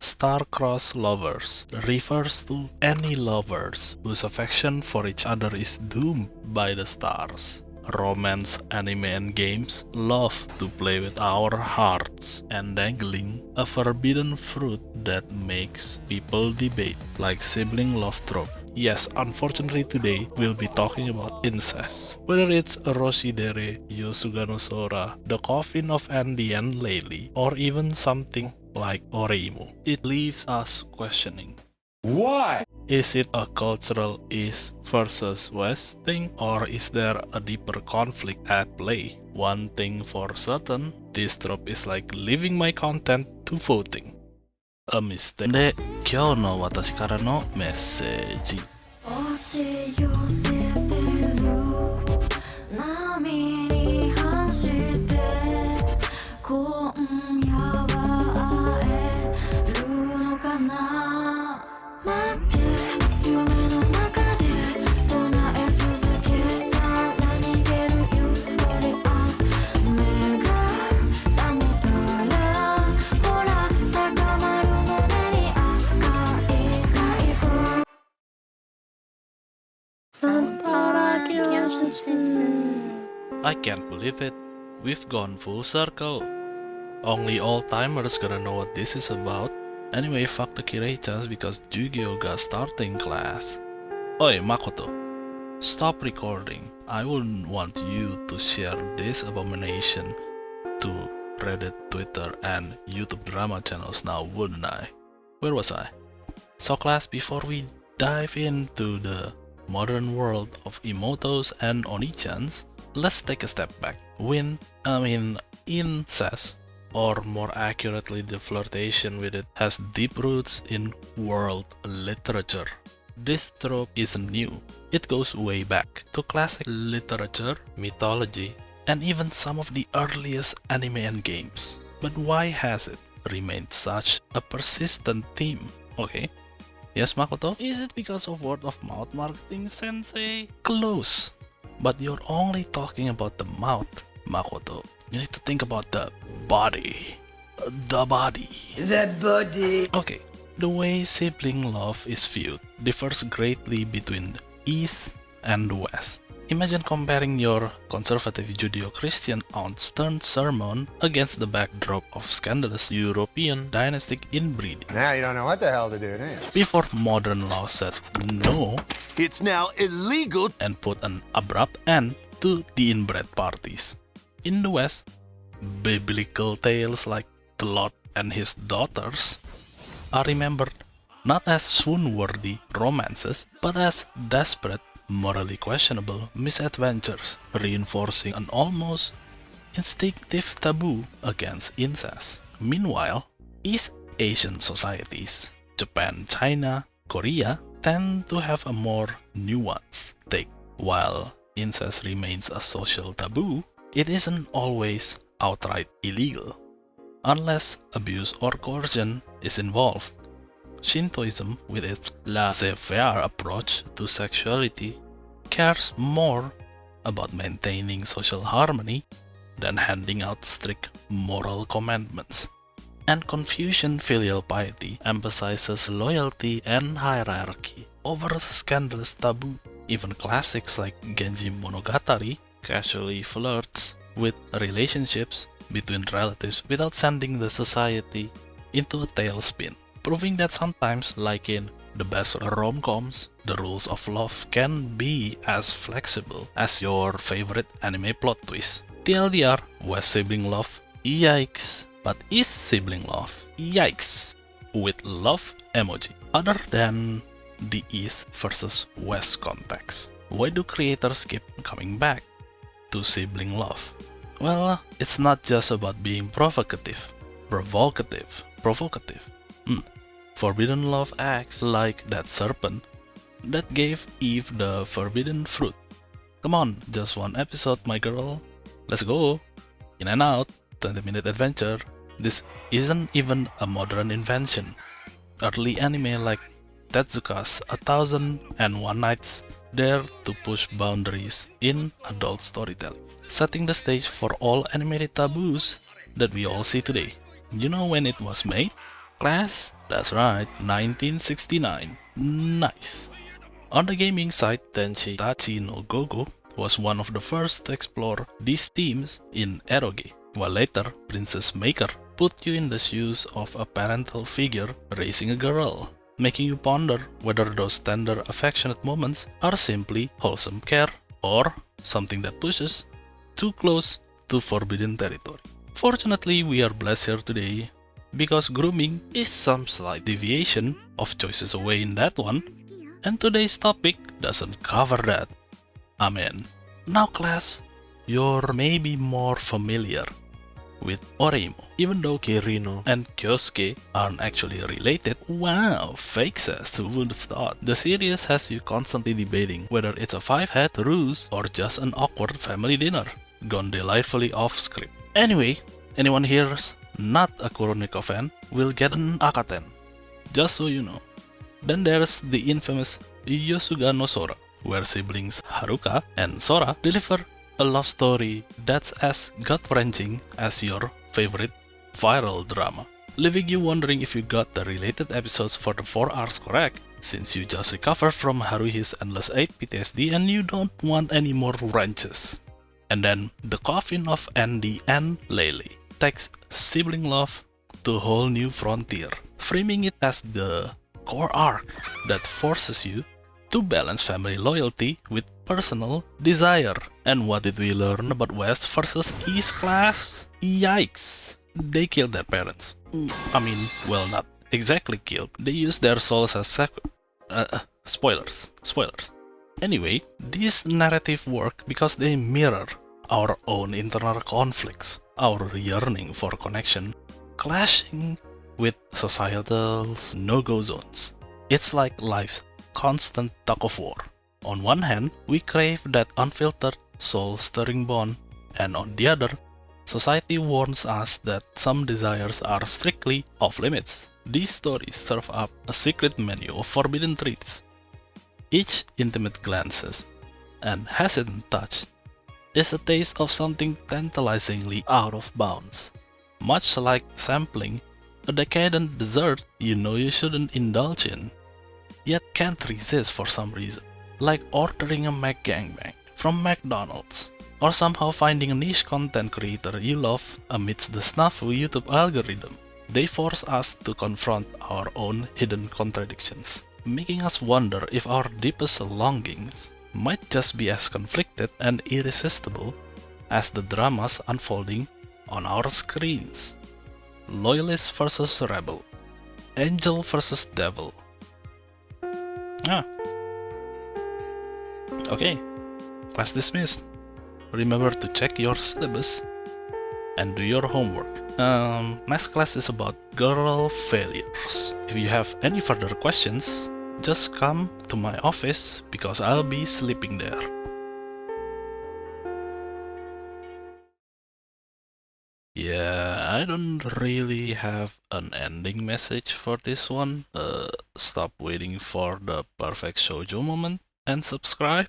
Star-crossed lovers refers to any lovers whose affection for each other is doomed by the stars. Romance, anime, and games love to play with our hearts and dangling a forbidden fruit that makes people debate, like sibling love trope. Yes, unfortunately today we'll be talking about incest. Whether it's Roshidere, Yosuga no Sora, the Coffin of Andy and Leyley, or even something like Oreimo, it leaves us questioning. Why? Is it a cultural East versus West thing, or is there a deeper conflict at play? One thing for certain, this trope is like leaving my content to voting. A mistake. で、今日の私からのメッセージ。押し寄せてる波に反して今夜は会えるのかな待って夢の中で唱え続けたら逃げるユーフォリア目が覚めたらほら高まる胸に赤い回復I can't believe it. We've gone full circle. Only old-timers gonna know what this is about. Anyway, fuck the Kirei-chans because Yu-Gi-Oh got starting class. Oi, Makoto. Stop recording. I wouldn't want you to share this abomination to Reddit, Twitter, and YouTube drama channels now, wouldn't I? Where was I? So class, before we dive into the modern world of Emotos and Oni-chans, let's take a step back. Incest, or more accurately the flirtation with it, has deep roots in world literature. This trope isn't new. It goes way back to classic literature, mythology, and even some of the earliest anime and games. But why has it remained such a persistent theme? Okay. Yes, Makoto? Is it because of word of mouth marketing, sensei? Close. But you're only talking about the mouth, Makoto. You need to think about the body. The body. The body. Okay, the way sibling love is viewed differs greatly between East and West. Imagine comparing your conservative Judeo-Christian aunt's stern sermon against the backdrop of scandalous European dynastic inbreeding. Now you don't know what the hell to do, do you? Before modern law said no, It's now illegal. and put an abrupt end to the inbred parties. In the West, biblical tales like the Lot and his daughters are remembered not as swoon-worthy romances, but as desperate, morally questionable misadventures, reinforcing an almost instinctive taboo against incest. Meanwhile, East Asian societies, Japan, China, Korea, tend to have a more nuanced take. While incest remains a social taboo, it isn't always outright illegal, unless abuse or coercion is involved. Shintoism, with its laissez-faire approach to sexuality, cares more about maintaining social harmony than handing out strict moral commandments. And Confucian filial piety emphasizes loyalty and hierarchy over a scandalous taboo. Even classics like Genji Monogatari casually flirts with relationships between relatives without sending the society into a tailspin, proving that sometimes, like in the best rom-coms, the rules of love can be as flexible as your favorite anime plot twist. TLDR, West sibling love, yikes. But East sibling love, yikes, with love emoji. Other than the East versus West context, why do creators keep coming back to sibling love? Well, it's not just about being provocative. Forbidden love acts like that serpent that gave Eve the forbidden fruit. Come on, just one episode, my girl. Let's go. In and out, 20-minute adventure. This isn't even a modern invention. Early anime like Tetsuka's 1001 Nights dare to push boundaries in adult storytelling, setting the stage for all animated taboos that we all see today. You know when it was made? Class? That's right, 1969. Nice. On the gaming side, Tenchi Tachi no Gogo was one of the first to explore these themes in eroge, while later Princess Maker put you in the shoes of a parental figure raising a girl, making you ponder whether those tender affectionate moments are simply wholesome care or something that pushes too close to forbidden territory. Fortunately, we are blessed here today because grooming is some slight deviation of choices away in that one, and today's topic doesn't cover that. Amen. Now class, you're maybe more familiar with Oreimo, even though Kirino and Kyosuke aren't actually related. Wow, fake says, who would have thought? The series has you constantly debating whether it's a five-head ruse or just an awkward family dinner, gone delightfully off script. Anyway, anyone here's not a Kuroneko fan will get an Akaten, just so you know. Then there's the infamous Yosuga no Sora, where siblings Haruka and Sora deliver a love story that's as gut-wrenching as your favorite viral drama, leaving you wondering if you got the related episodes for the 4 arcs correct, since you just recovered from Haruhi's Endless 8 PTSD and you don't want any more wrenches. And then the Coffin of Andy and Leyley takes sibling love to a whole new frontier, framing it as the core arc that forces you to balance family loyalty with personal desire. And what did we learn about West versus East class? Yikes! They killed their parents. I mean, well, not exactly killed. They used their souls as spoilers. Anyway, these narrative work because they mirror our own internal conflicts, our yearning for connection, clashing with societal no-go zones. It's like life's constant tug of war. On one hand, we crave that unfiltered, soul-stirring bond, and on the other, society warns us that some desires are strictly off-limits. These stories serve up a secret menu of forbidden treats. Each intimate glances and hesitant touch is a taste of something tantalizingly out of bounds, much like sampling a decadent dessert you know you shouldn't indulge in, yet can't resist for some reason, like ordering a McGangbang from McDonald's, or somehow finding a niche content creator you love amidst the snafu YouTube algorithm. They force us to confront our own hidden contradictions, making us wonder if our deepest longings might just be as conflicted and irresistible as the dramas unfolding on our screens. Loyalist versus rebel, angel versus devil. Okay, class dismissed. Remember to check your syllabus and do your homework. Next class is about girl failures. If you have any further questions, just come to my office because I'll be sleeping there. Yeah, I don't really have an ending message for this one. Stop waiting for the perfect shoujo moment and subscribe.